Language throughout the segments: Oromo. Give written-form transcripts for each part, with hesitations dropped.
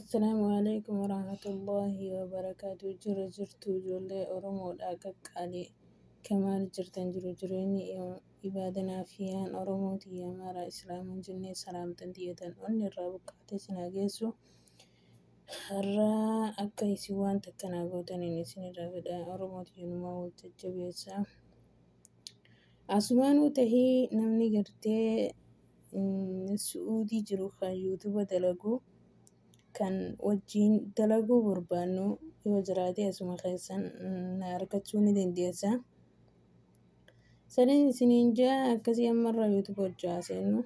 Assalaamu alaykum warahmatullahi wabarakaatu. Jirtu ijoollee Oromoodhaa qaqqaalee kamaal jirtan jireenyi ibaadanaa fi Oromooti Amaaraa Islaamaa jennee salaamtan xiyyeetan onni irraa buqqaatee sinaa geessu. Har'aa akka isin waan takkanaa gootaniin isinirraa fedha Oromooti yoonumaa wal jajjabeessaa. Asumaanuu tahii namni gartee Suudii jiru kan yuutuuba dalaguu kan wajjin dalaguu barbaannu yoo jiraate asuma keessan na argachuu ni dandeessa. Sadan isiniin jaa akkasii ammarraa yuutuuba hojjaa seennu.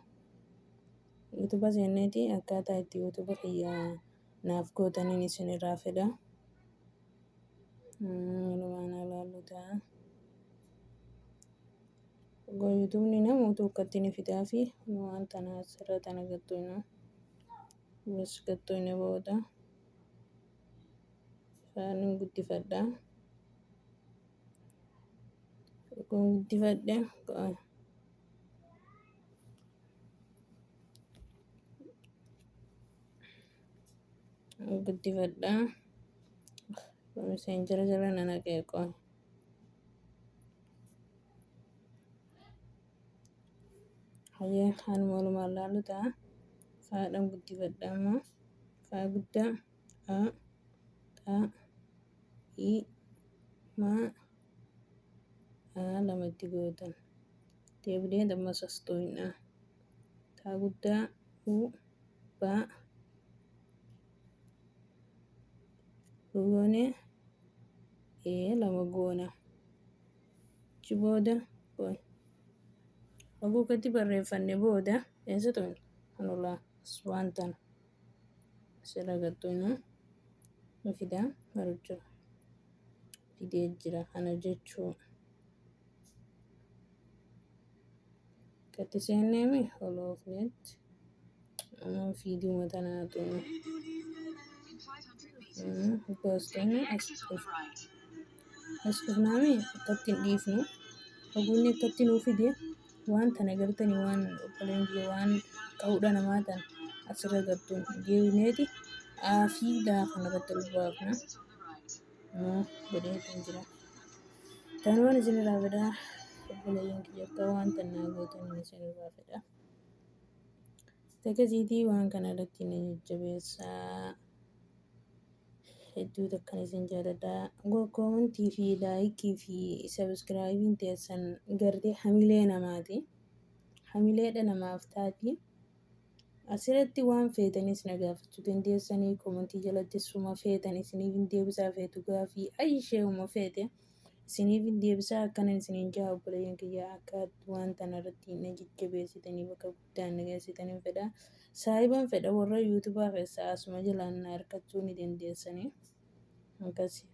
Yuutuuba seenneeti akkaataa itti yuutuuba kiyyaa naaf gootaniin isinirraa fedha. Walumaan ilaallu ta'a. Yuutuubni namoota akkatti ni fidaa fi waan tana sirra tana gattoyna. Bas gattoyna booda. Faanin guddifadha. Guddifadhe guddifadha. Miseen jara nana qeeqoo. Hayyee kan walumaan ilaallu ta'a. Faadhaan guddifadha ammoo. Faa guddaa lamatti gootan. Deebilee damma sastoyna. Taa guddaa goone lama goona. Achi booda haguugatti barreeffanne booda eessatoon hanulaa waan tana sirra gattoyna fidaa marujjaa fidee jira kana jechuu gatti seenneemi holoofneet fiidii matanaa tuunu goostonni as dhufnaami akkatti hin dhiifnu haguunni akkatti nuu fide waan tana gartanii waan obboleen biyya waan ta'uudha namaa tan asirra gattuun deebineeti fiidaa kanarratti ulbaafna godheetan jira. Tan waan isinirraa fedhaa obboleeyyan kiyya akka waan tannaa gootaniin isinirraa fedha. Takasiitii waan kanarratti ni jajjabeessaa. Hedduu takkan isin jaaladhaa. Koomentii fi laayikii fi sabiskiraayibiin teessan gartee hamilee namaati. Hamileedha namaaf taati. Asirratti waan feetanis na gaafachuu dandeessanii koomentii jalatti suma feetan isiniif hin deebisaa feetu gaafii ayisheewuma feete isiniif hin deebisaa akkanan isiniin jaa obboleeyyan kiyyaa akka waan tanarratti na jajjabeessitanii bakka guddaan na geessitanii fedha. Saayiban fedha warra yuutuubaa keessaa asuma jalaan na argachuu ni dandeessanii. Akkasii.